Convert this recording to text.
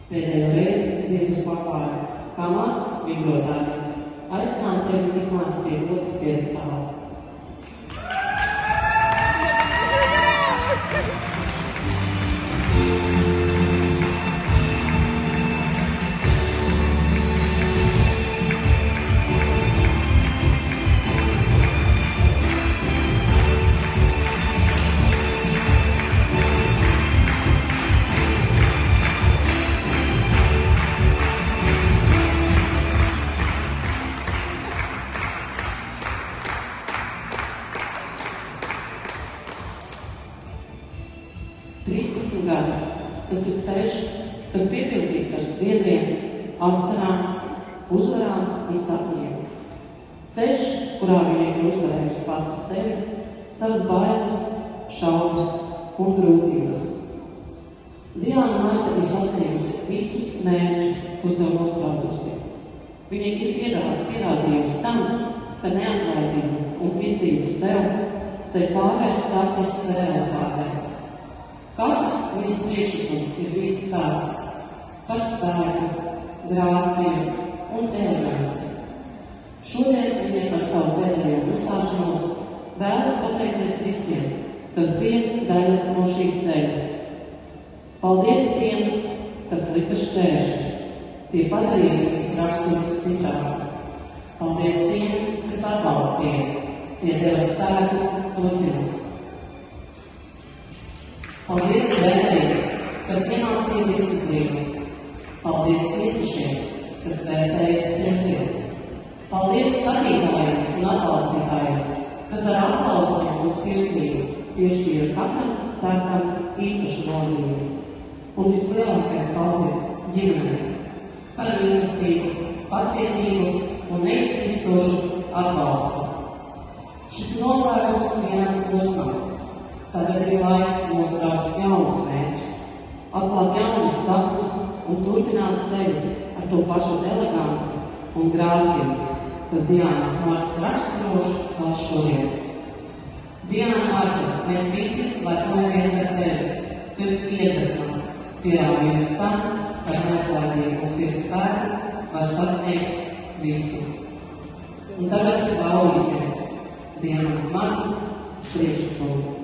Pēdējo reizi Ziedus klapāja, kā mākslas vinglotāji, aicinām tevi iznākt pie otru piedestāla. Tas ir ceļš, kas piepildīts ar sviedriem, asarām, uzvarām un sapņiem. Ceļš, kurā viņa ir uzvarējusi pati sevi, savas bailes, šaubas un grūtības. Diāna Maita ir sasniegusi visus mērķus, ko sev nospraudusi. Viņa ir pierādījusi tam, ka neatlaidība un ticība sev pārvērst sapņus realitātē. Katrs viņas priekšnesums ir bijis stāsts par spēku, grāciju un eleganci. Šodien viņa par savu pēdējo uzstāšanos vēlas pateikties visiem, kas bija daļa no šī ceļa. Paldies tiem, kas lika šķēršļus, tie padarīja viņas raksturu stiprāku. Paldies tiem, kas atbalstīja, tie deva spēku turpināt. Paldies vērtējiem, kas iemācīja disciplīnu. Paldies tiesnešiem, kas vērtēja stiprību. Paldies skatītājiem un atbalstītājiem, kas ar aplausiem un sirsnību piešķīra katram startam īpašu nozīmi. Un vislielākais paldies ģimenei par mīlestību, pacietību un neizsīkstošu atbalstu. Šis noslēgums vienam posmam. Tagad ir laiks nosprāst jaunus mērķus, atklāt jaunus sapņus un turpināt ceļu ar to pašu eleganci un grāciju, kas Diānas Martas raksturoši vēl šodien. Diāna Marta, mēs visi lepojamies ar tevi, tu esi iedvesma, pierādījums tam, ka neatlaidību un sirds spēku var sasniegt visu. Un tagad laulīsim Diānas Martas priekšnesumu.